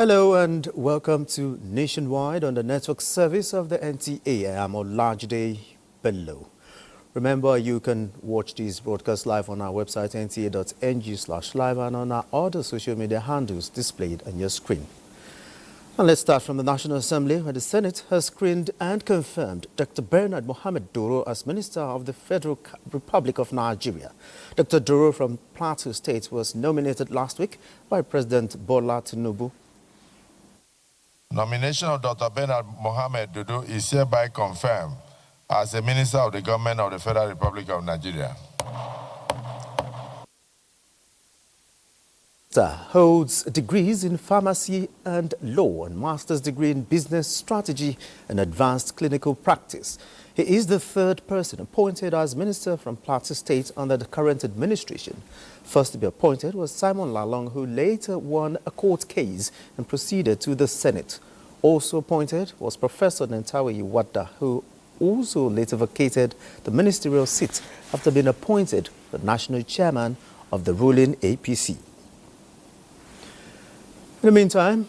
Hello and welcome to Nationwide on the network service of the NTA. I am Olajide Bello. Remember, you can watch these broadcasts live on our website nta.ng/live and on our other social media handles displayed on your screen. And let's start from the National Assembly, where the Senate has screened and confirmed Dr. Bernard Mohammed Doro as Minister of the Federal Republic of Nigeria. Dr. Doro from Plateau State was nominated last week by President Bola Tinubu. Nomination of Dr. Bernard Mohammed Dodo is hereby confirmed as a Minister of the Government of the Federal Republic of Nigeria. Holds degrees in pharmacy and law and master's degree in business strategy and advanced clinical practice. He is the third person appointed as minister from Plateau State under the current administration. First to be appointed was Simon Lalong, who later won a court case and proceeded to the Senate. Also appointed was Professor Nentawe Iwada, who also later vacated the ministerial seat after being appointed the national chairman of the ruling APC. In the meantime,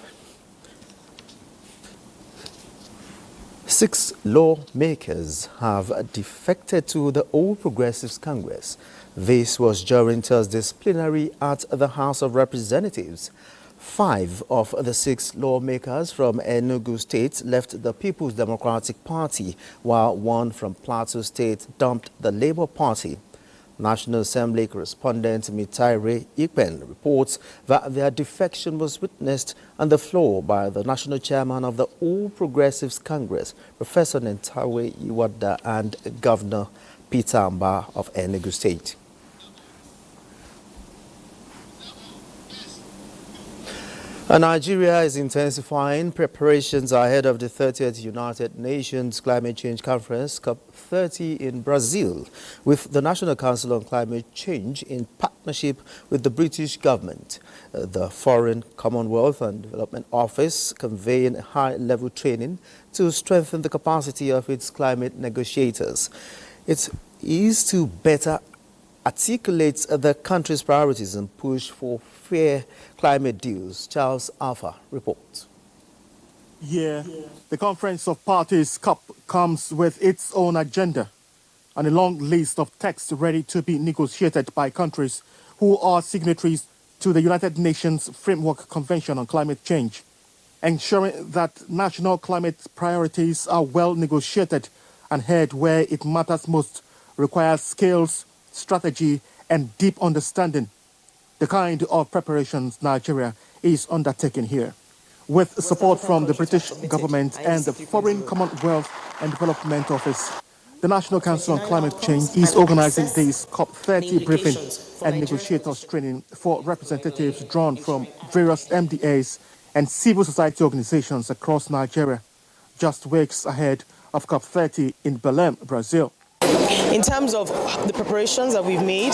6 lawmakers have defected to the All Progressives Congress. This was during Thursday's plenary at the House of Representatives. 5 of the 6 lawmakers from Enugu State left the People's Democratic Party, while 1 from Plateau State dumped the Labour Party. National Assembly correspondent Mitaire Ikpen reports that their defection was witnessed on the floor by the national chairman of the All Progressives Congress, Professor Nentawe Iwada, and Governor Peter Amba of Enugu State. Nigeria is intensifying preparations ahead of the 30th United Nations Climate Change Conference, COP30 in Brazil, with the National Council on Climate Change in partnership with the British government. The Foreign, Commonwealth and Development Office conveying high-level training to strengthen the capacity of its climate negotiators. It is to better articulate the country's priorities and push for fair climate deals. Charles Alpha reports. The Conference of Parties COP comes with its own agenda and a long list of texts ready to be negotiated by countries who are signatories to the United Nations Framework Convention on Climate Change. Ensuring that national climate priorities are well negotiated and heard where it matters most requires skills, strategy, and deep understanding, the kind of preparations Nigeria is undertaking here. With support from the British government and the Foreign, Commonwealth and Development Office, the National Council on Climate Change is organizing this COP30 briefing and negotiators training for representatives drawn from various MDAs and civil society organizations across Nigeria, just weeks ahead of COP30 in Belém, Brazil. In terms of the preparations that we've made,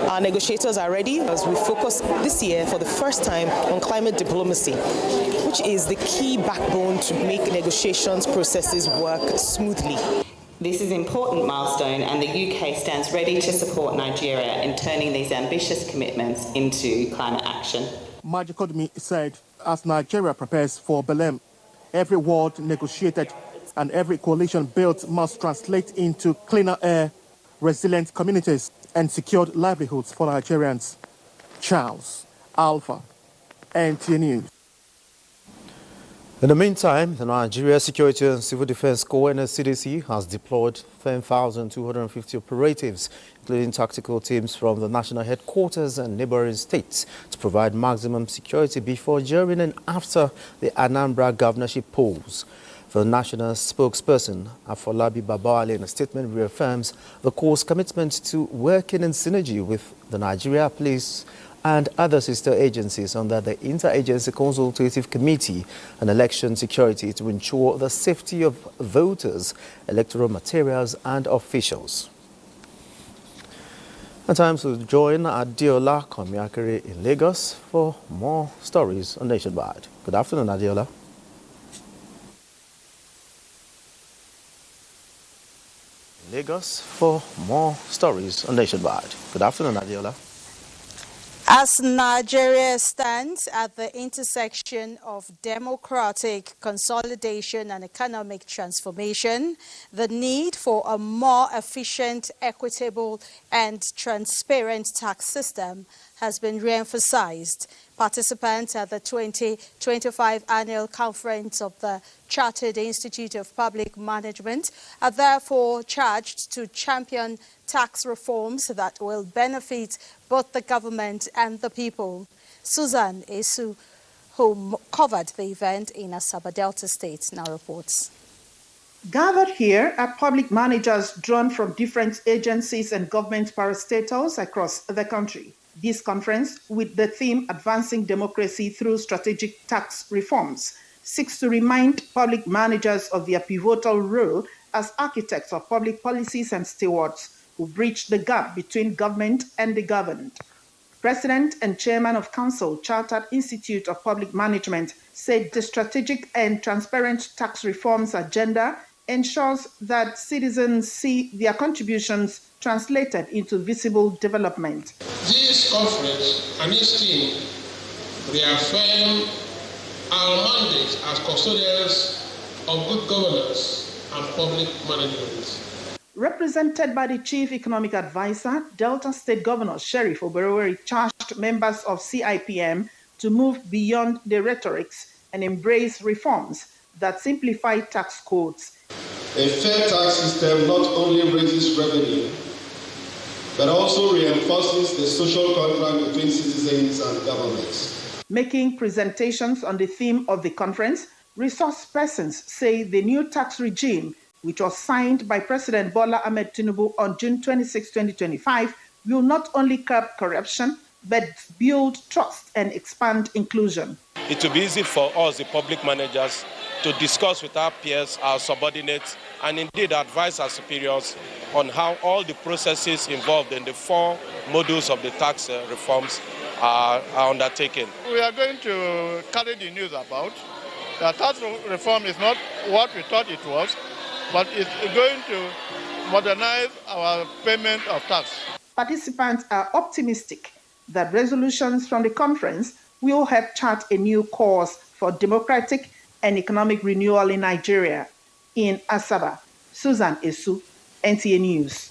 our negotiators are ready as we focus this year for the first time on climate diplomacy, which is the key backbone to make negotiations processes work smoothly. This is an important milestone, and the UK stands ready to support Nigeria in turning these ambitious commitments into climate action. Majikodmi said, as Nigeria prepares for Belém, every word negotiated and every coalition built must translate into cleaner air, resilient communities, and secured livelihoods for Nigerians. Charles Alpha, NTA News. In the meantime, the Nigeria Security and Civil Defense Corps (NSCDC) has deployed 10,250 operatives, including tactical teams from the national headquarters and neighboring states, to provide maximum security before, during, and after the Anambra governorship polls. The national spokesperson, Afolabi Babawale, in a statement reaffirms the Corps' commitment to working in synergy with the Nigeria Police and other sister agencies under the Interagency Consultative Committee on Election Security to ensure the safety of voters, electoral materials, and officials. And time to join Adiola Komiakere in Lagos for more stories on Nationwide. Good afternoon, Adiola. Lagos for more stories on Nationwide. Good afternoon, Adiola. As Nigeria stands at the intersection of democratic consolidation and economic transformation, the need for a more efficient, equitable, and transparent tax system has been re-emphasized. Participants at the 2025 Annual Conference of the Chartered Institute of Public Management are therefore charged to champion tax reforms that will benefit both the government and the people. Susan Esu, who covered the event in Asaba Delta State, now reports. Gathered here are public managers drawn from different agencies and government parastatals across the country. This conference, with the theme Advancing Democracy Through Strategic Tax Reforms, seeks to remind public managers of their pivotal role as architects of public policies and stewards who bridge the gap between government and the governed. President and Chairman of Council, Chartered Institute of Public Management, said the strategic and transparent tax reforms agenda ensures that citizens see their contributions translated into visible development. This conference and its team reaffirm our mandate as custodians of good governance and public management. Represented by the Chief Economic Advisor, Delta State Governor Sheriff Oberoweri charged members of CIPM to move beyond the rhetorics and embrace reforms that simplify tax codes. A fair tax system not only raises revenue, but also reinforces the social contract between citizens and governments. Making presentations on the theme of the conference, resource persons say the new tax regime, which was signed by President Bola Ahmed Tinubu on June 26, 2025, will not only curb corruption, but build trust and expand inclusion. It will be easy for us, the public managers, to discuss with our peers, our subordinates, and indeed advise our superiors on how all the processes involved in the 4 modules of the tax reforms are undertaken. We are going to carry the news about that tax reform is not what we thought it was, but it's going to modernize our payment of tax. Participants are optimistic that resolutions from the conference will help chart a new course for democratic and economic renewal in Nigeria. In Asaba, Susan Esu, NTA News.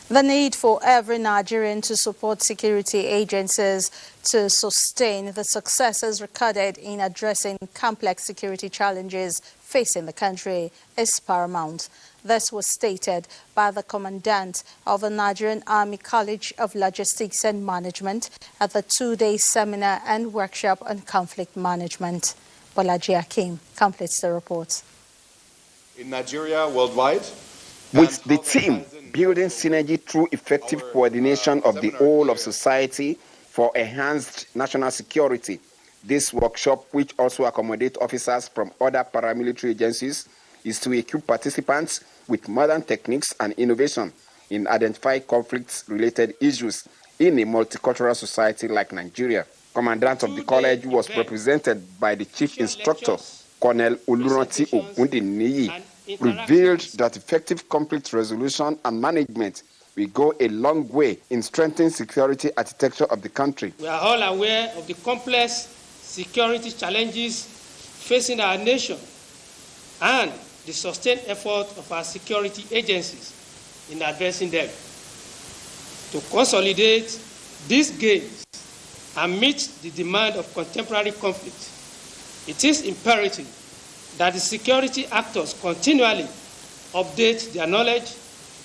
The need for every Nigerian to support security agencies to sustain the successes recorded in addressing complex security challenges facing the country is paramount. This was stated by the Commandant of the Nigerian Army College of Logistics and Management at the 2-day seminar and workshop on conflict management. Bolaji Akim completes the report. In Nigeria, worldwide, with the team building synergy through effective coordination of the whole of society for enhanced national security. This workshop, which also accommodates officers from other paramilitary agencies, is to equip participants with modern techniques and innovation in identifying conflict-related issues in a multicultural society like Nigeria. Commandant of the college was represented by the chief instructor, Colonel Oluranti Ogundiniyi, revealed that effective conflict resolution and management will go a long way in strengthening security architecture of the country. We are all aware of the complex security challenges facing our nation and the sustained effort of our security agencies in addressing them. To consolidate these gains and meet the demand of contemporary conflict, it is imperative that the security actors continually update their knowledge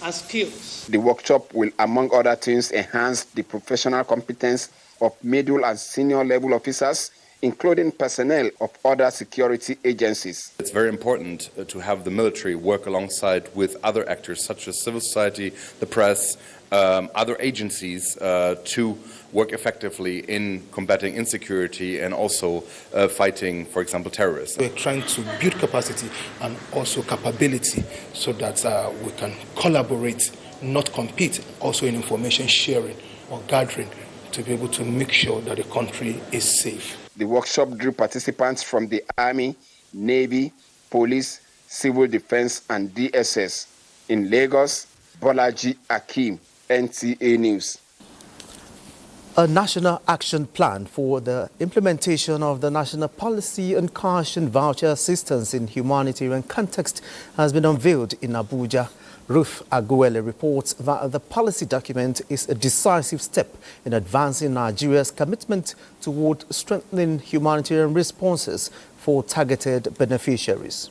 and skills. The workshop will, among other things, enhance the professional competence of middle and senior level officers, including personnel of other security agencies. It's very important to have the military work alongside with other actors such as civil society, the press, other agencies to work effectively in combating insecurity and also fighting, for example, terrorism. We're trying to build capacity and also capability so that we can collaborate, not compete, also in information sharing or gathering to be able to make sure that the country is safe. The workshop drew participants from the Army, Navy, Police, Civil Defense and DSS. In Lagos, Bolaji Akim, NTA News. A national action plan for the implementation of the national policy on cash and voucher assistance in humanitarian context has been unveiled in Abuja. Ruth Aguele reports that the policy document is a decisive step in advancing Nigeria's commitment toward strengthening humanitarian responses for targeted beneficiaries.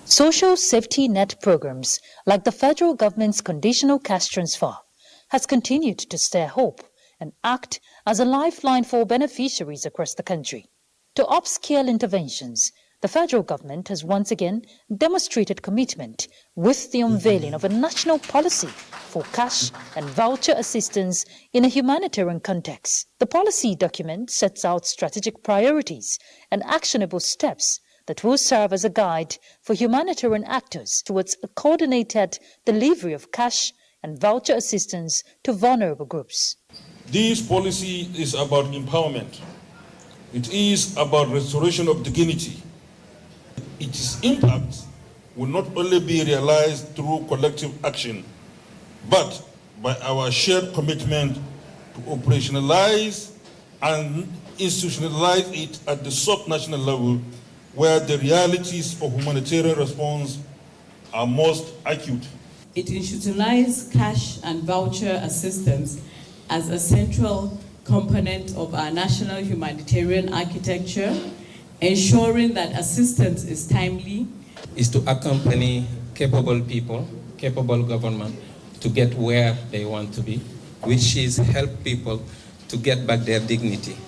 Social safety net programs, like the federal government's conditional cash transfer, has continued to stir hope and act as a lifeline for beneficiaries across the country. To upscale interventions, the federal government has once again demonstrated commitment with the unveiling of a national policy for cash and voucher assistance in a humanitarian context. The policy document sets out strategic priorities and actionable steps that will serve as a guide for humanitarian actors towards a coordinated delivery of cash and voucher assistance to vulnerable groups. This policy is about empowerment. It is about restoration of dignity. Its impact will not only be realized through collective action, but by our shared commitment to operationalize and institutionalize it at the sub-national level, where the realities of humanitarian response are most acute. It institutionalized cash and voucher assistance as a central component of our national humanitarian architecture, ensuring that assistance is timely. Is to accompany capable people, capable government to get where they want to be, which is help people to get back their dignity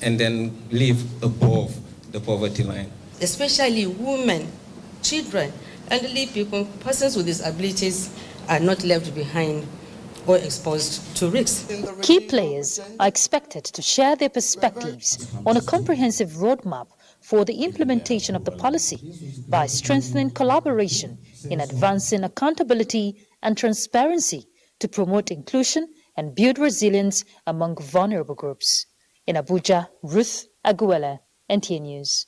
and then live above the poverty line. Especially women, children, elderly people, persons with disabilities are not left behind or exposed to risks. Key players are expected to share their perspectives on a comprehensive roadmap for the implementation of the policy by strengthening collaboration in advancing accountability and transparency to promote inclusion and build resilience among vulnerable groups. In Abuja, Ruth Aguele, NTA News.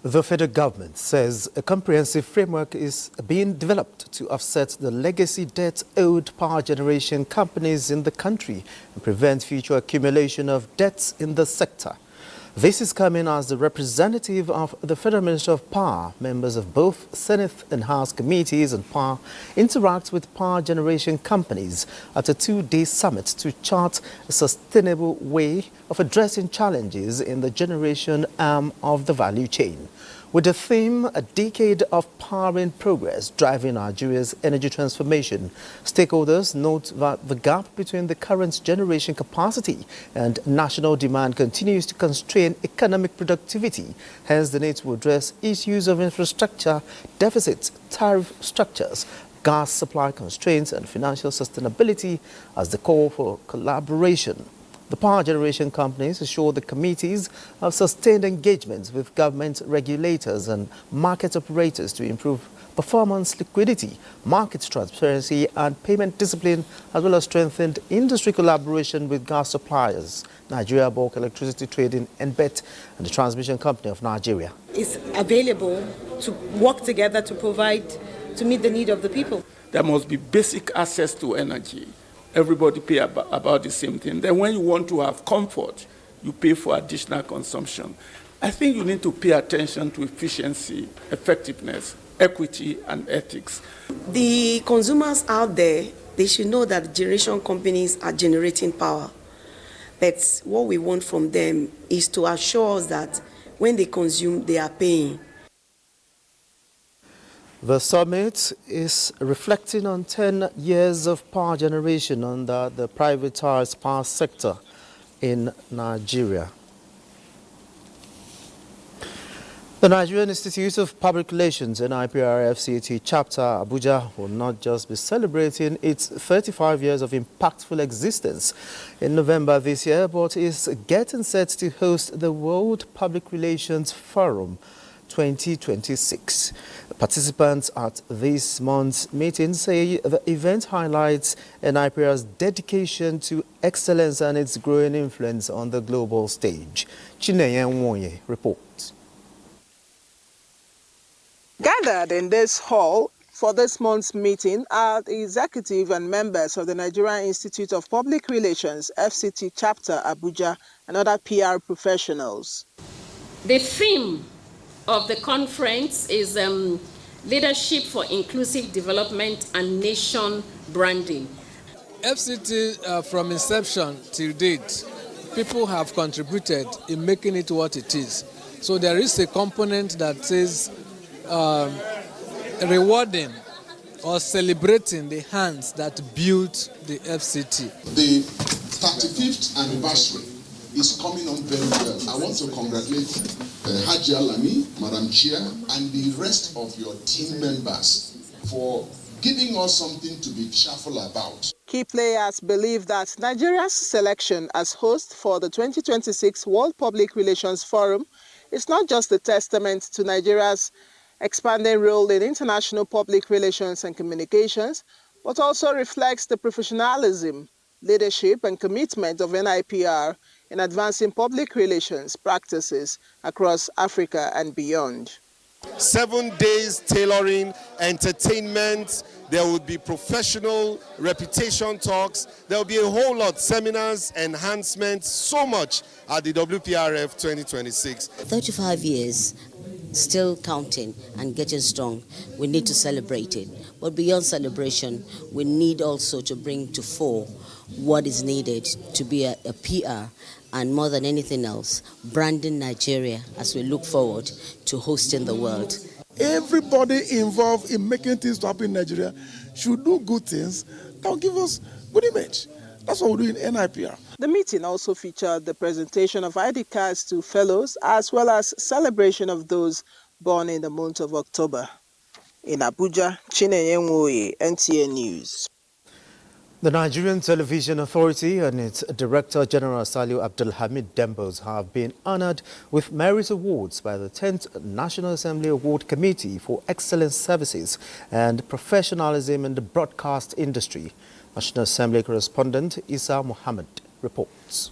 The federal government says a comprehensive framework is being developed to offset the legacy debt owed power generation companies in the country and prevent future accumulation of debts in the sector. This is coming as the representative of the Federal Ministry of Power, members of both Senate and House committees on power, interact with power generation companies at a two-day summit to chart a sustainable way of addressing challenges in the generation arm of the value chain. With the theme, A Decade of Power in Progress, Driving Nigeria's Energy Transformation, stakeholders note that the gap between the current generation capacity and national demand continues to constrain economic productivity, hence the need to address issues of infrastructure deficits, tariff structures, gas supply constraints and financial sustainability as the call for collaboration. The power generation companies assure the committees of sustained engagements with government regulators and market operators to improve performance, liquidity, market transparency and payment discipline, as well as strengthened industry collaboration with gas suppliers, Nigeria Bulk Electricity Trading, NBET, and the Transmission Company of Nigeria. It's available to work together to meet the need of the people. There must be basic access to energy. Everybody pay about the same thing. Then when you want to have comfort, you pay for additional consumption. I think you need to pay attention to efficiency, effectiveness, equity, and ethics. The consumers out there, they should know that generation companies are generating power. But what we want from them is to assure us that when they consume, they are paying. The summit is reflecting on 10 years of power generation under the privatized power sector in Nigeria. The Nigerian Institute of Public Relations, NIPRFCT chapter Abuja, will not just be celebrating its 35 years of impactful existence in November this year, but is getting set to host the World Public Relations Forum 2026. Participants at this month's meeting say the event highlights NIPR's dedication to excellence and its growing influence on the global stage. Chineye Nwoye reports. Gathered in this hall for this month's meeting are the executive and members of the Nigerian Institute of Public Relations, FCT Chapter Abuja, and other PR professionals. The theme of the conference is Leadership for Inclusive Development and Nation Branding. FCT, from inception till date, people have contributed in making it what it is. So there is a component that says rewarding or celebrating the hands that built the FCT. The 35th anniversary is coming on very well. I want to congratulate Haji Alami, Madam Chair, and the rest of your team members for giving us something to be cheerful about. Key players believe that Nigeria's selection as host for the 2026 World Public Relations Forum is not just a testament to Nigeria's expanding role in international public relations and communications, but also reflects the professionalism, leadership, and commitment of NIPR in advancing public relations practices across Africa and beyond. 7 days tailoring, entertainment, there would be professional reputation talks, there will be a whole lot, seminars, enhancements, so much at the WPRF 2026. 35 years, still counting and getting strong. We need to celebrate it. But beyond celebration, we need also to bring to fore what is needed to be a PR, and more than anything else, branding Nigeria as we look forward to hosting the world. Everybody involved in making things to happen in Nigeria should do good things that will give us good image. That's what we do in NIPR. The meeting also featured the presentation of ID cards to fellows, as well as celebration of those born in the month of October. In Abuja, Chinenye Nwoye, NTA News. The Nigerian Television Authority and its Director General Saliu Abdulhamid Dembos have been honored with merit awards by the 10th National Assembly Award Committee for Excellent Services and Professionalism in the Broadcast Industry. National Assembly correspondent Isa Mohammed reports.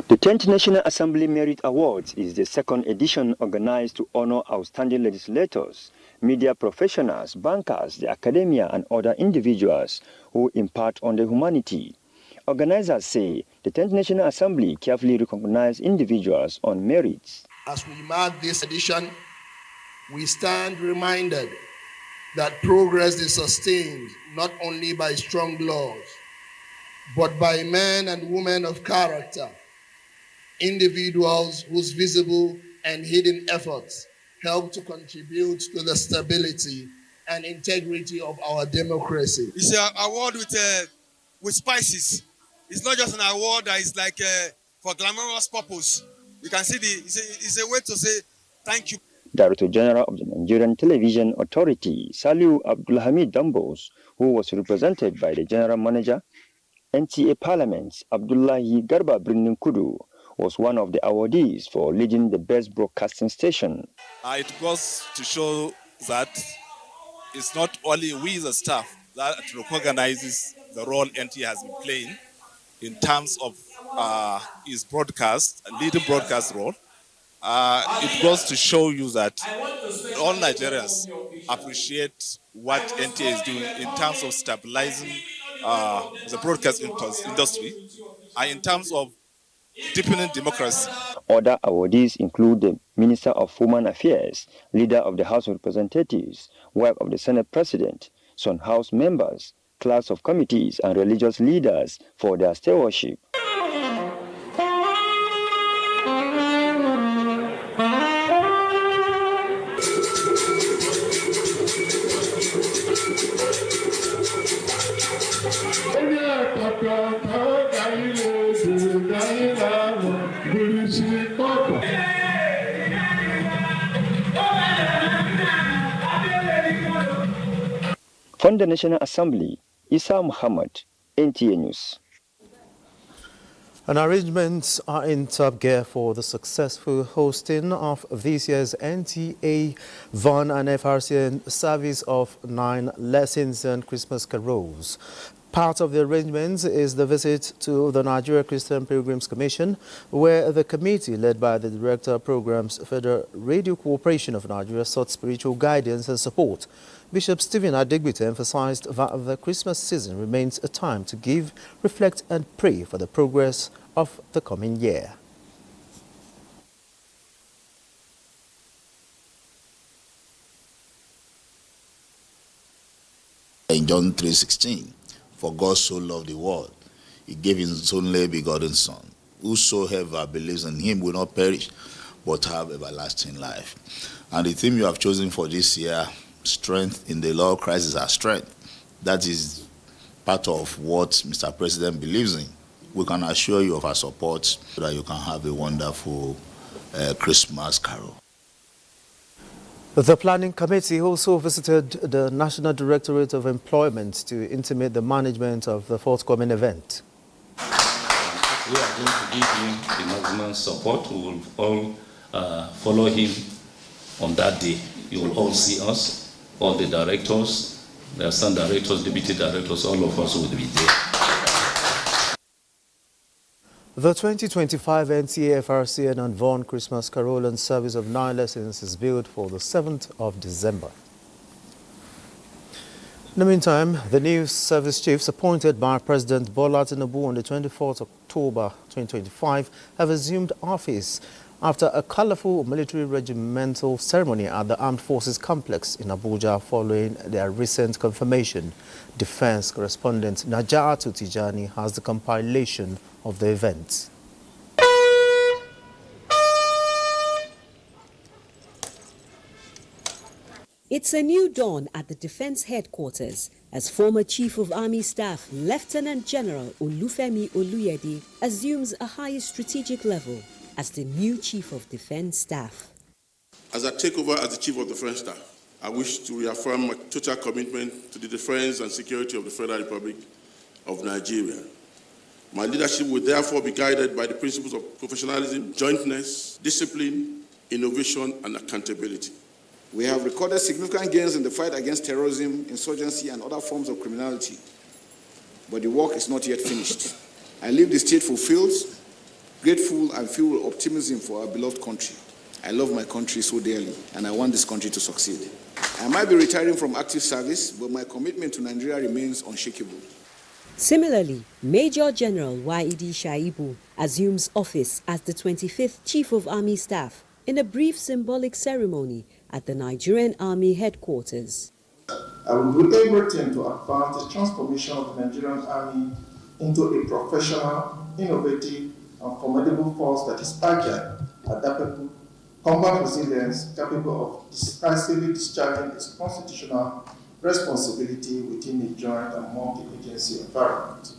The 10th National Assembly Merit Awards is the second edition organized to honor outstanding legislators, media professionals, bankers, the academia, and other individuals who impart on the humanity. Organizers say the 10th National Assembly carefully recognizes individuals on merits. As we mark this edition, we stand reminded that progress is sustained not only by strong laws, but by men and women of character, individuals whose visible and hidden efforts help to contribute to the stability and integrity of our democracy. It's an award with spices. It's not just an award that is like for glamorous purpose. You can see it's a way to say thank you. Director General of the Nigerian Television Authority, Saliu Abdulhamid Dembos, who was represented by the General Manager, NTA Parliament, Abdullahi Garba Birnin Kudu, was one of the awardees for leading the best broadcasting station. It goes to show that it's not only we the staff that recognizes the role NTA has been playing in terms of its broadcast, leading broadcast role. It goes to show you that all Nigerians appreciate what NTA is doing in terms of stabilizing the broadcast industry and in terms of deepening democracy. Other awardees include the Minister of Human Affairs, Leader of the House of Representatives, wife of the Senate President, some House members, clerks of committees, and religious leaders for their stewardship. From the National Assembly, Isa Muhammad, NTA News. And arrangements are in top gear for the successful hosting of this year's NTA VON and FRCN service of 9 lessons and Christmas carols. Part of the arrangements is the visit to the Nigeria Christian Pilgrims Commission, where the committee, led by the Director of Programs, Federal Radio Corporation of Nigeria, sought spiritual guidance and support. Bishop Stephen Adegbite emphasized that the Christmas season remains a time to give, reflect and pray for the progress of the coming year. In John 3:16, for God so loved the world, he gave his only begotten Son. Whosoever believes in him will not perish, but have everlasting life. And the theme you have chosen for this year, strength in the Lord, Christ is our strength. That is part of what Mr. President believes in. We can assure you of our support so that you can have a wonderful Christmas carol. The Planning Committee also visited the National Directorate of Employment to intimate the management of the forthcoming event. We are going to give him the maximum support. We will all follow him on that day. You will all see us, all the directors, the assistant directors, deputy directors, all of us will be there. The 2025 NTA FRCN and Vaughan Christmas Carol and Service of 9 lessons is billed for the 7th of December. In the meantime, the new service chiefs appointed by President Bola Tinubu on the 24th October 2025 have assumed office after a colorful military regimental ceremony at the Armed Forces Complex in Abuja following their recent confirmation. Defense correspondent Najatu Tijani has the compilation of the event. It's a new dawn at the Defense Headquarters as former Chief of Army Staff Lieutenant General Olufemi Oluyede assumes a higher strategic level as the new Chief of Defense Staff. As I take over as the Chief of Defense Staff, I wish to reaffirm my total commitment to the defense and security of the Federal Republic of Nigeria. My leadership will therefore be guided by the principles of professionalism, jointness, discipline, innovation, and accountability. We have recorded significant gains in the fight against terrorism, insurgency, and other forms of criminality, but the work is not yet finished. I leave the state fulfilled, grateful, and filled with optimism for our beloved country. I love my country so dearly, and I want this country to succeed. I might be retiring from active service, but my commitment to Nigeria remains unshakable. Similarly, Major General Waidi Shaibu assumes office as the 25th Chief of Army Staff in a brief symbolic ceremony at the Nigerian Army Headquarters. I will do everything to advance the transformation of the Nigerian Army into a professional, innovative, and formidable force that is agile, adaptable, combat resilience, capable of decisively discharging its constitutional responsibility within a joint and multi-agency environment.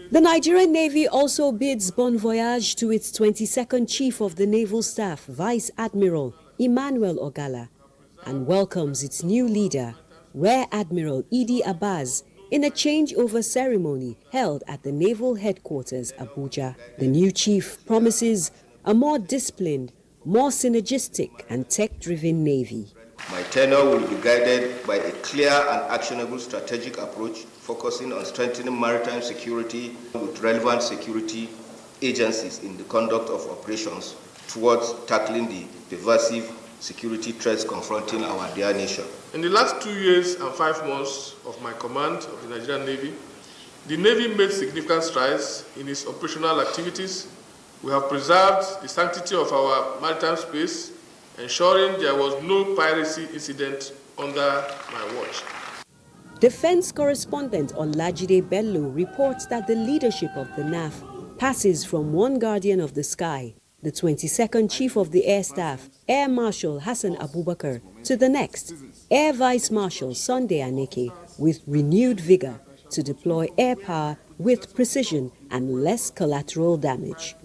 The Nigerian Navy also bids bon voyage to its 22nd Chief of the Naval Staff, Vice Admiral Emmanuel Ogala, and welcomes its new leader, Rear Admiral Idi Abbas, in a changeover ceremony held at the Naval Headquarters, Abuja. The new chief promises a more disciplined, more synergistic and tech-driven Navy. My tenure will be guided by a clear and actionable strategic approach, focusing on strengthening maritime security with relevant security agencies in the conduct of operations towards tackling the pervasive security threats confronting our dear nation. In the last 2 years and 5 months of my command of the Nigerian Navy, the Navy made significant strides in its operational activities. We have preserved the sanctity of our maritime space, ensuring there was no piracy incident under my watch. Defense correspondent Olajide Bello reports that the leadership of the NAF passes from one guardian of the sky, the 22nd Chief of the Air Staff, Air Marshal Hassan Abubakar, to the next, Air Vice Marshal Sunday Aneke, with renewed vigor to deploy air power with precision and less collateral damage.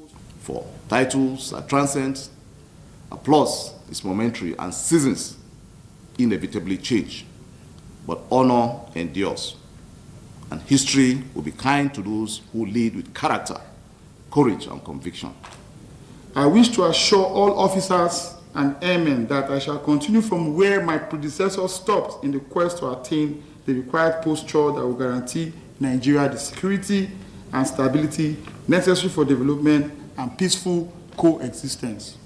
For titles are transient, applause is momentary, and seasons inevitably change. But honor endures, and history will be kind to those who lead with character, courage, and conviction. I wish to assure all officers and airmen that I shall continue from where my predecessors stopped in the quest to attain the required posture that will guarantee Nigeria the security and stability necessary for development and peaceful coexistence.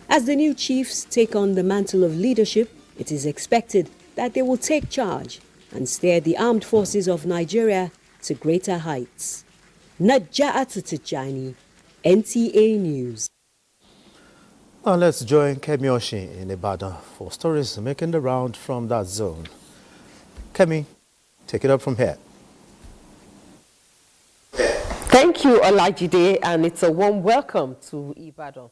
As the new chiefs take on the mantle of leadership, it is expected that they will take charge and steer the armed forces of Nigeria to greater heights. Naja'atu Tijani, NTA News. Now let's join Kemi Oshin in Ibadan for stories making the round from that zone. Kemi, take it up from here. Thank you, Olajide, and it's a warm welcome to Ibadan.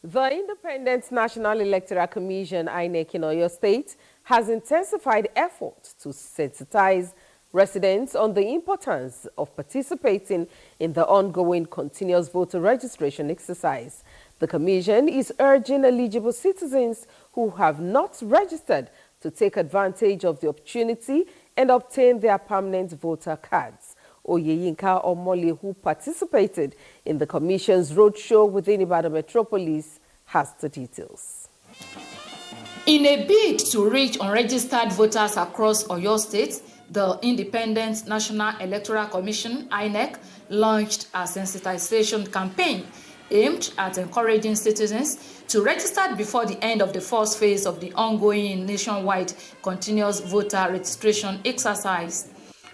The Independent National Electoral Commission, INEC in Oyo State, has intensified efforts to sensitize residents on the importance of participating in the ongoing continuous voter registration exercise. The Commission is urging eligible citizens who have not registered to take advantage of the opportunity and obtain their permanent voter cards. Oyeyinka Omole, who participated in the Commission's roadshow within Ibadan Metropolis, has the details. In a bid to reach unregistered voters across Oyo State, the Independent National Electoral Commission, INEC, launched a sensitization campaign aimed at encouraging citizens to register before the end of the first phase of the ongoing nationwide continuous voter registration exercise.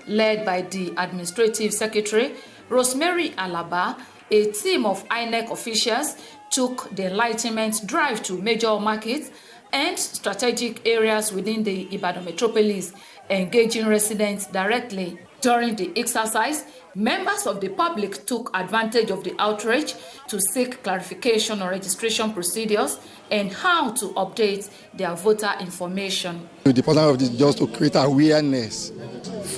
Led by the Administrative Secretary, Rosemary Alaba, a team of INEC officials took the enlightenment drive to major markets and strategic areas within the Ibadan metropolis, engaging residents directly. During the exercise, members of the public took advantage of the outreach to seek clarification on registration procedures and how to update their voter information. The purpose of this is just to create awareness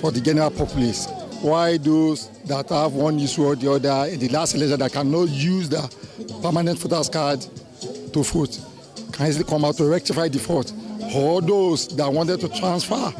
for the general populace. Why those that have one issue or the other in the last election that cannot use the permanent voters card to vote can easily come out to rectify the fault. Or those that wanted to transfer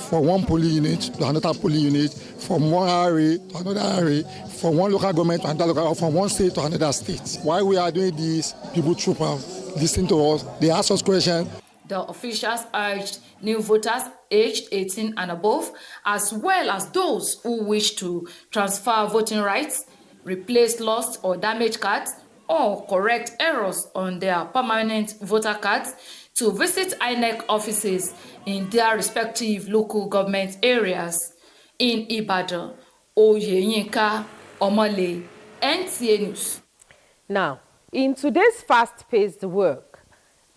from one polling unit to another polling unit, from one area to another area, from one local government to another local, or from one state to another state. While we are doing this, people troop out, listen to us, they ask us questions. The officials urged new voters aged 18 and above, as well as those who wish to transfer voting rights, replace lost or damaged cards, or correct errors on their permanent voter cards, to visit INEC offices in their respective local government areas. In Ibadan, Oyeyinka Omole, NTA News. Now, in today's fast-paced work,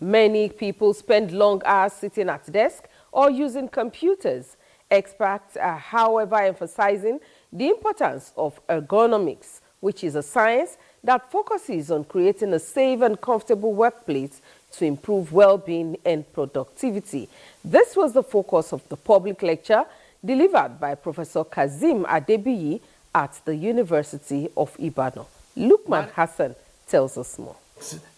many people spend long hours sitting at desk or using computers. Experts are, however, emphasizing the importance of ergonomics, which is a science that focuses on creating a safe and comfortable workplace to improve well-being and productivity. This was the focus of the public lecture delivered by Professor Kazim Adebiyi at the University of Ibadan. Lukman Hassan tells us more.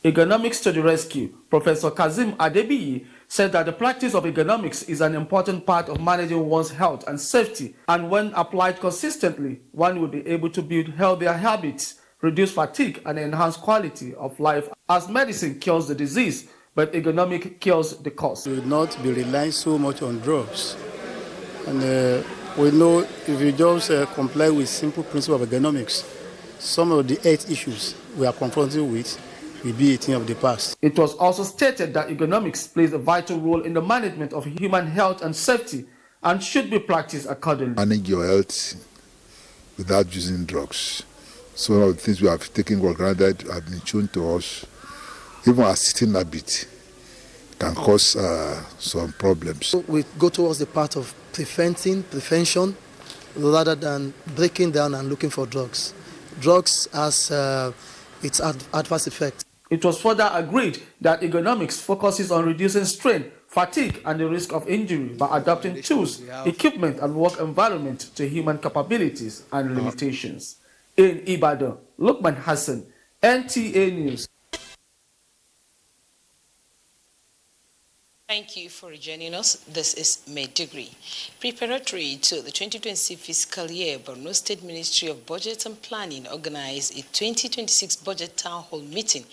Ergonomics to the rescue. Professor Kazim Adebiyi said that the practice of ergonomics is an important part of managing one's health and safety, and when applied consistently, one will be able to build healthier habits, reduce fatigue, and enhance quality of life, as medicine cures the disease, but ergonomic cures the cause. We will not be relying so much on drugs. And we know if you just comply with simple principle of ergonomics, some of the health issues we are confronting with will be a thing of the past. It was also stated that ergonomics plays a vital role in the management of human health and safety and should be practiced accordingly. Manage your health without using drugs. Some of the things we have taken for granted have been shown to us. Even our sitting habit can cause some problems. We go towards the path of prevention, rather than breaking down and looking for drugs. Drugs has its adverse effects. It was further agreed that ergonomics focuses on reducing strain, fatigue, and the risk of injury by adapting tools, equipment, and work environment to human capabilities and limitations. In Ibadan, Lukman Hassan, NTA News. Thank you for joining us. This is Medigri. Preparatory to the 2020 fiscal year, Borno State Ministry of Budget and Planning organized a 2026 budget town hall meeting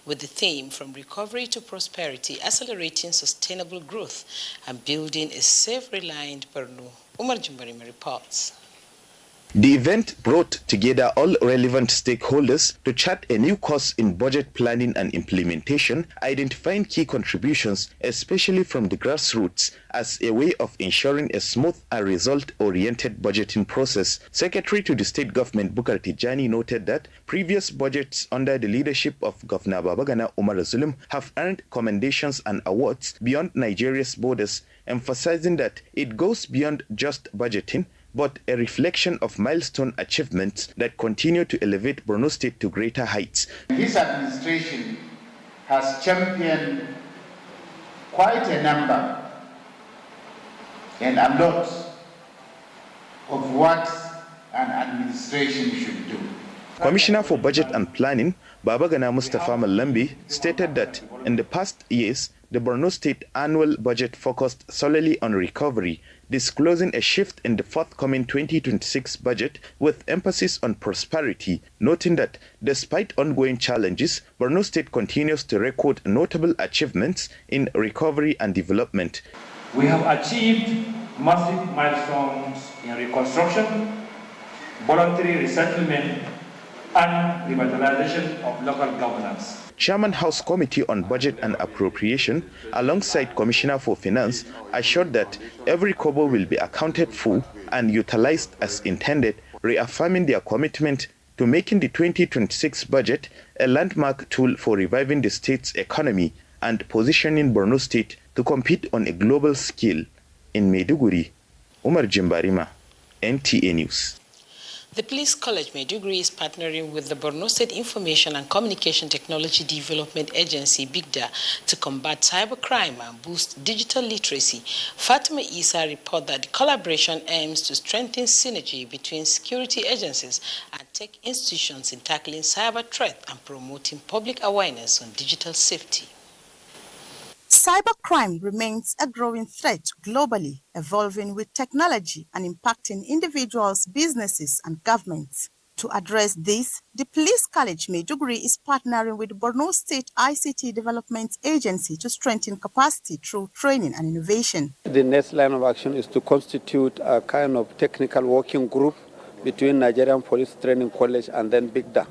with the theme From Recovery to Prosperity, Accelerating Sustainable Growth and Building a Self-Reliant Borno. Umar Jumbarima reports. The event brought together all relevant stakeholders to chart a new course in budget planning and implementation, identifying key contributions, especially from the grassroots, as a way of ensuring a smooth and result-oriented budgeting process. Secretary to the state government, Bukar Tijani, noted that previous budgets under the leadership of Governor Babagana Umar Zulum have earned commendations and awards beyond Nigeria's borders, emphasizing that it goes beyond just budgeting, but a reflection of milestone achievements that continue to elevate Borno State to greater heights. His administration has championed quite a number and a lot of what an administration should do. Commissioner for Budget and Planning, Babagana Mustafa Malambi, stated that in the past years, the Borno State annual budget focused solely on recovery, disclosing a shift in the forthcoming 2026 budget with emphasis on prosperity, noting that despite ongoing challenges, Borno State continues to record notable achievements in recovery and development. We have achieved massive milestones in reconstruction, voluntary resettlement, and revitalization of local governance. Chairman House Committee on Budget and Appropriation, alongside Commissioner for Finance, assured that every kobo will be accounted for and utilized as intended, reaffirming their commitment to making the 2026 budget a landmark tool for reviving the state's economy and positioning Borno State to compete on a global scale. In Maiduguri, Umar Jimbarima, NTA News. The Police College Maiduguri is partnering with the Borno State Information and Communication Technology Development Agency, BIGDA, to combat cybercrime and boost digital literacy. Fatima Isa reports that the collaboration aims to strengthen synergy between security agencies and tech institutions in tackling cyber threat and promoting public awareness on digital safety. Cybercrime remains a growing threat globally, evolving with technology and impacting individuals, businesses, and governments. To address this, the Police College Maiduguri is partnering with Borno State ICT Development Agency to strengthen capacity through training and innovation. The next line of action is to constitute a kind of technical working group between Nigerian Police Training College and then BIGDA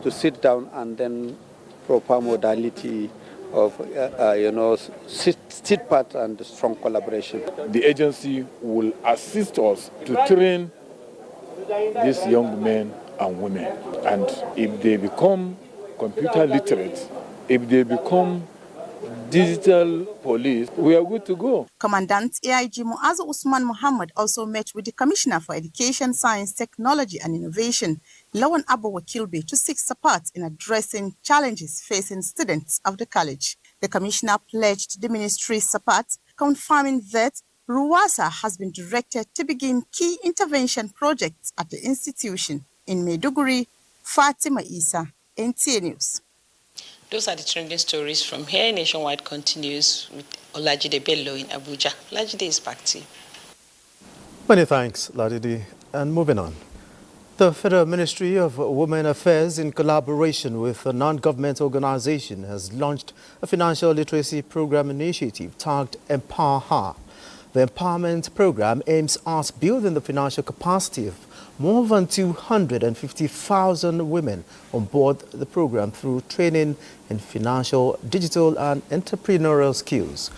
to sit down and then proper modality of sit part and strong collaboration. The agency will assist us to train these young men and women, and if they become computer literate, if they become digital police, we are good to go. Commandant AIG Muazu Usman Muhammad also met with the Commissioner for Education, Science, Technology and Innovation, Lawan Abu Wakilbe, to seek support in addressing challenges facing students of the college. The Commissioner pledged the ministry's support, confirming that RUWASA has been directed to begin key intervention projects at the institution. In Maiduguri, Fatima Isa, NTA News. Those are the trending stories from here. Nationwide continues with Olajide Bello in Abuja. Olajide is back to you. Many thanks, Ladidi. And moving on. The Federal Ministry of Women Affairs, in collaboration with a non-government organization, has launched a financial literacy program initiative tagged Empower Her. The empowerment program aims at building the financial capacity of more than 250,000 women on board the program through training in financial, digital and entrepreneurial skills.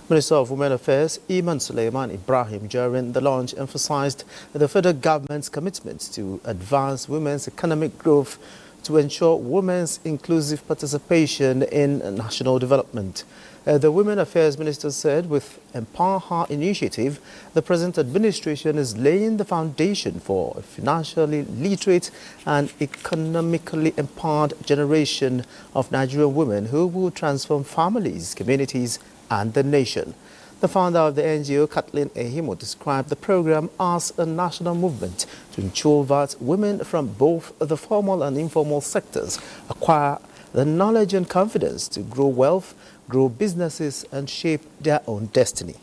Minister of Women Affairs Iman Suleiman Ibrahim during the launch emphasized the federal government's commitment to advance women's economic growth to ensure women's inclusive participation in national development. The Women Affairs Minister said with Empower Her initiative, the present administration is laying the foundation for a financially literate and economically empowered generation of Nigerian women who will transform families, communities, and the nation. The founder of the NGO, Kathleen Ehimo, described the program as a national movement to ensure that women from both the formal and informal sectors acquire the knowledge and confidence to grow wealth, grow businesses, and shape their own destiny.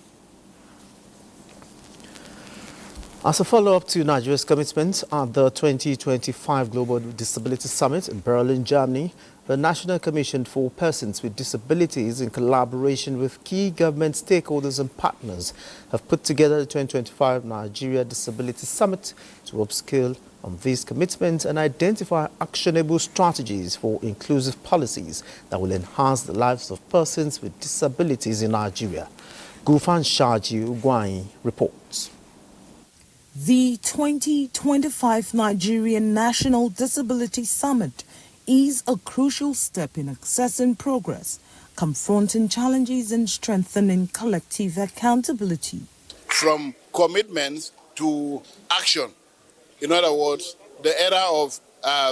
As a follow-up to Nigeria's commitment at the 2025 Global Disability Summit in Berlin, Germany, The National Commission for Persons with Disabilities, in collaboration with key government stakeholders and partners, have put together the 2025 Nigeria Disability Summit to upscale on these commitments and identify actionable strategies for inclusive policies that will enhance the lives of persons with disabilities in Nigeria. Gufan Shaji Ugwai reports. The 2025 Nigerian National Disability Summit is a crucial step in accessing progress, confronting challenges and strengthening collective accountability. From commitments to action. In other words, the era of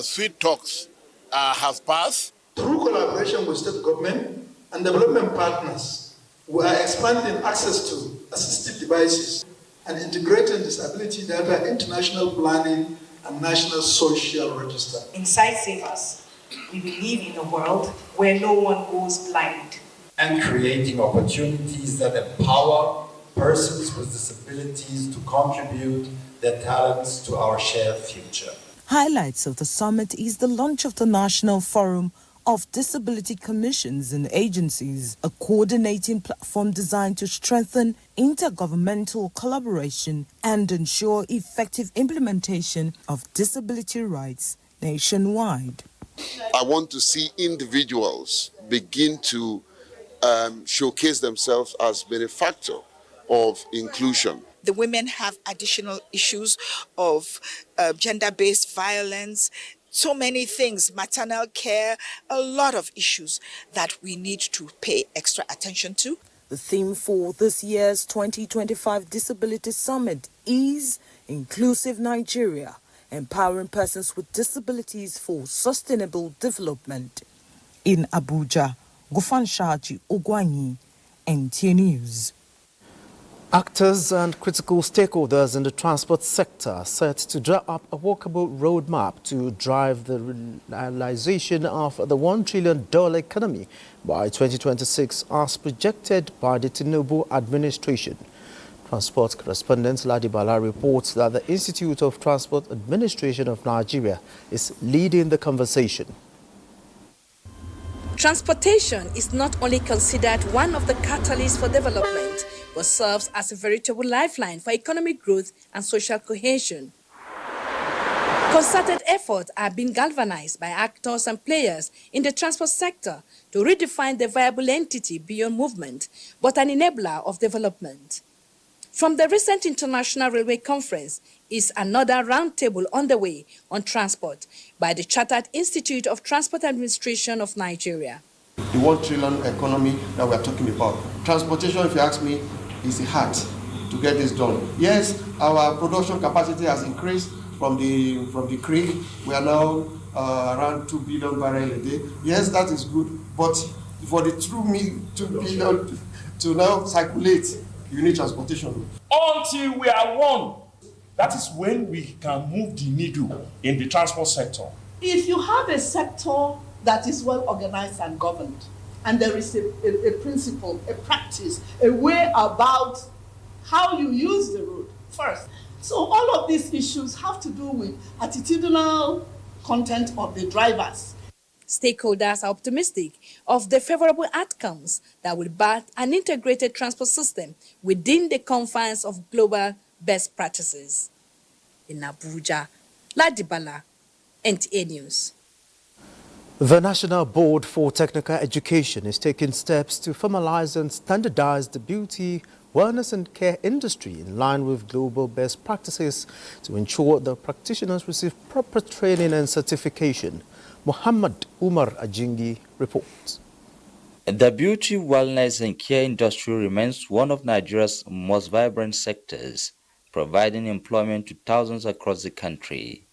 sweet talks has passed. Through collaboration with state government and development partners, we are expanding access to assistive devices and integrating disability data into national planning and national social register. In Sight Savers, we believe in a world where no one goes blind. And creating opportunities that empower persons with disabilities to contribute their talents to our shared future. Highlights of the summit is the launch of the National Forum of Disability Commissions and Agencies, a coordinating platform designed to strengthen intergovernmental collaboration and ensure effective implementation of disability rights nationwide. I want to see individuals begin to showcase themselves as being a factor of inclusion. The women have additional issues of gender-based violence, so many things, maternal care, a lot of issues that we need to pay extra attention to. The theme for this year's 2025 Disability Summit is Inclusive Nigeria, empowering persons with disabilities for sustainable development. In Abuja, Gufan Shaji Ogwanyi, NTA News. Actors and critical stakeholders in the transport sector are set to draw up a workable roadmap to drive the realization of the $1 trillion economy by 2026 as projected by the Tinubu administration. Transport correspondent Ladibala reports that the Institute of Transport Administration of Nigeria is leading the conversation. Transportation is not only considered one of the catalysts for development, but serves as a veritable lifeline for economic growth and social cohesion. Concerted efforts are being galvanized by actors and players in the transport sector to redefine the viable entity beyond movement, but an enabler of development. From the recent International Railway Conference is another roundtable underway on transport by the Chartered Institute of Transport Administration of Nigeria. The $1 trillion economy that we are talking about, transportation, if you ask me, is the heart to get this done. Yes, our production capacity has increased from the creek. We are now around 2 billion barrels a day. Yes, that is good, but for the 2 billion to now circulate, you need transportation. Until we are one, that is when we can move the needle in the transport sector. If you have a sector that is well organized and governed, and there is a principle, a practice, a way about how you use the road first. So all of these issues have to do with attitudinal content of the drivers. Stakeholders are optimistic of the favorable outcomes that will birth an integrated transport system within the confines of global best practices. In Abuja, Ladibala, NTA News. The National Board for Technical Education is taking steps to formalize and standardize the beauty, wellness and care industry in line with global best practices to ensure the practitioners receive proper training and certification. Muhammad Umar Ajingi reports. The beauty, wellness and care industry remains one of Nigeria's most vibrant sectors, providing employment to thousands across the country.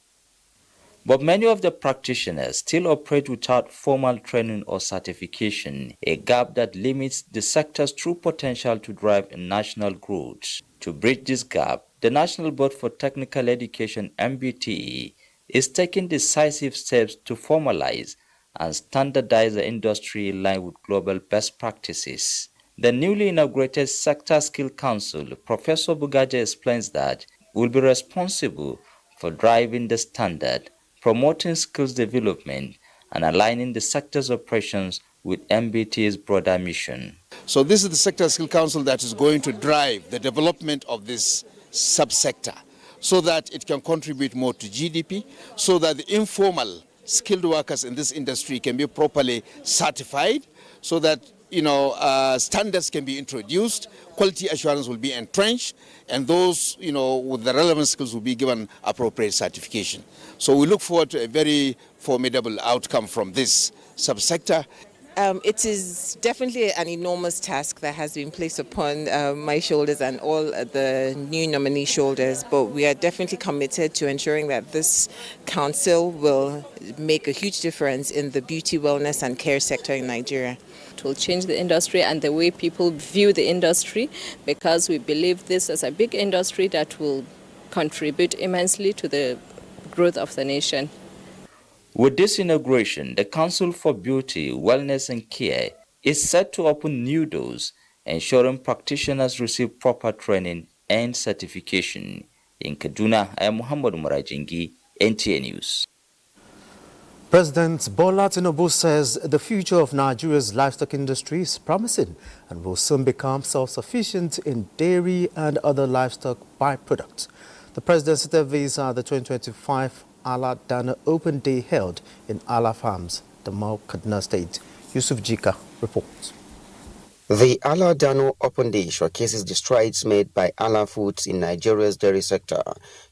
But many of the practitioners still operate without formal training or certification, a gap that limits the sector's true potential to drive national growth. To bridge this gap, the National Board for Technical Education, NBTE, is taking decisive steps to formalize and standardize the industry in line with global best practices. The newly inaugurated Sector Skill Council, Professor Bugaja explains that, will be responsible for driving the standard, promoting skills development, and aligning the sector's operations with MBT's broader mission. So this is the Sector Skill Council that is going to drive the development of this subsector so that it can contribute more to GDP, so that the informal skilled workers in this industry can be properly certified, so that standards can be introduced, quality assurance will be entrenched, and those with the relevant skills will be given appropriate certification. So we look forward to a very formidable outcome from this subsector. It is definitely an enormous task that has been placed upon my shoulders and all the new nominee shoulders, but we are definitely committed to ensuring that this council will make a huge difference in the beauty, wellness and care sector in Nigeria. It will change the industry and the way people view the industry, because we believe this as a big industry that will contribute immensely to the growth of the nation. With this inauguration, the Council for Beauty, Wellness and Care is set to open new doors, ensuring practitioners receive proper training and certification. In Kaduna, I am Muhammad Murajingi, NTA News. President Bola Tinubu says the future of Nigeria's livestock industry is promising and will soon become self-sufficient in dairy and other livestock byproducts. The president said this at the 2025 Ala Dana Open Day held in Ala Farms, Damal, Kaduna State. Yusuf Jika reports. The Ala Dano Open Day showcases the strides made by Ala Foods in Nigeria's dairy sector,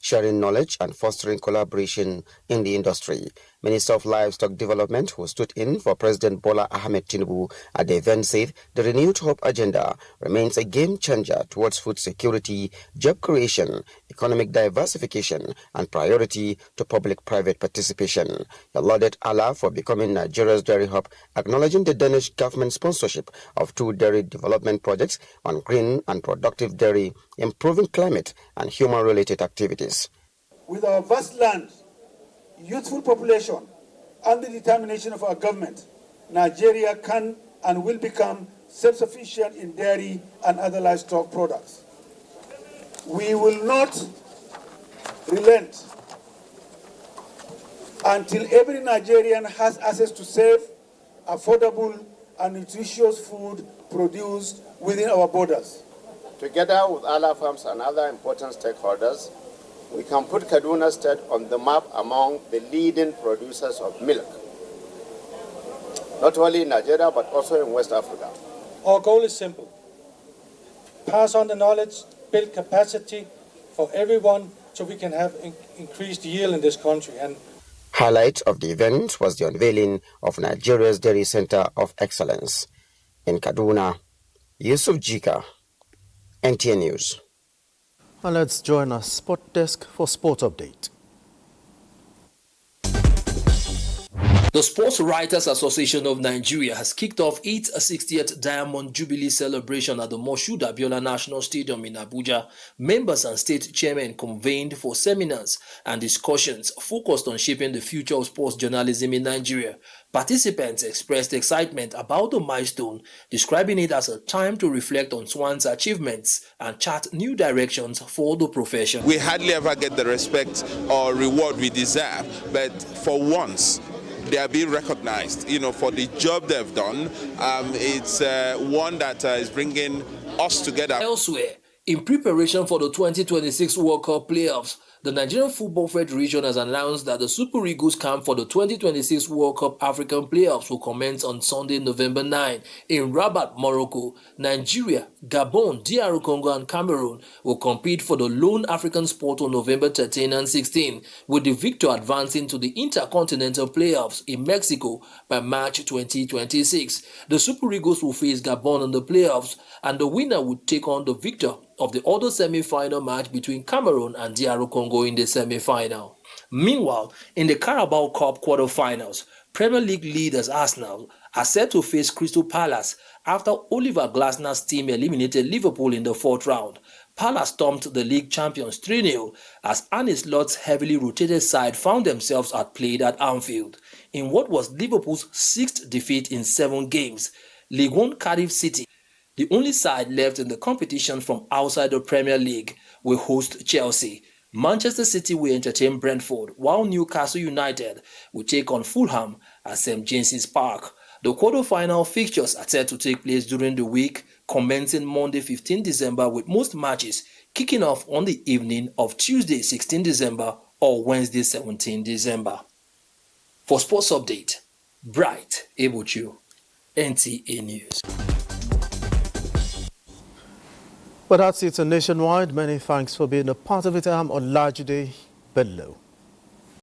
sharing knowledge and fostering collaboration in the industry. Minister of Livestock Development, who stood in for President Bola Ahmed Tinubu at the event, said the renewed hope agenda remains a game changer towards food security, job creation, economic diversification, and priority to public-private participation. He lauded Ala for becoming Nigeria's dairy hub, acknowledging the Danish government sponsorship of 2 dairy development projects on green and productive dairy, improving climate and human-related activities. With our vast land, youthful population, and the determination of our government, Nigeria can and will become self-sufficient in dairy and other livestock products. We will not relent until every Nigerian has access to safe, affordable, and nutritious food produced within our borders. Together with Ala Farms and other important stakeholders, we can put Kaduna State on the map among the leading producers of milk, not only in Nigeria, but also in West Africa. Our goal is simple: pass on the knowledge, build capacity for everyone so we can have increased yield in this country. And highlight of the event was the unveiling of Nigeria's Dairy Center of Excellence. In Kaduna, Yusuf Jika, NTA News. And let's join our sport desk for sport update. The Sports Writers Association of Nigeria has kicked off its 60th Diamond Jubilee celebration at the Moshood Abiola National Stadium in Abuja. Members and state chairmen convened for seminars and discussions focused on shaping the future of sports journalism in Nigeria. Participants expressed excitement about the milestone, describing it as a time to reflect on one's achievements and chart new directions for the profession. We hardly ever get the respect or reward we deserve, but for once, they are being recognized, for the job they've done. It's one that is bringing us together. Elsewhere, in preparation for the 2026 World Cup playoffs, the Nigerian Football Federation has announced that the Super Eagles camp for the 2026 World Cup African playoffs will commence on Sunday, November 9 in Rabat, Morocco. Nigeria, Gabon, DR Congo and Cameroon will compete for the Lone African Sport on November 13 and 16, with the victor advancing to the Intercontinental Playoffs in Mexico by March 2026. The Super Eagles will face Gabon in the playoffs, and the winner would take on the victor of the other semi-final match between Cameroon and DR Congo in the semi-final. Meanwhile, in the Carabao Cup quarter-finals, Premier League leaders Arsenal are set to face Crystal Palace after Oliver Glasner's team eliminated Liverpool in the 4th round. Palace stomped the league champions 3-0 as Arne Slot's heavily rotated side found themselves outplayed at Anfield. In what was Liverpool's 6th defeat in 7 games, League One Cardiff City, the only side left in the competition from outside the Premier League, will host Chelsea. Manchester City will entertain Brentford, while Newcastle United will take on Fulham at St James's Park. The quarter-final fixtures are set to take place during the week, commencing Monday 15 December with most matches kicking off on the evening of Tuesday 16 December or Wednesday 17 December. For Sports Update, Bright Ebuchu, NTA News. Well, that's it nationwide. Many thanks for being a part of it. I'm Olajide Bello.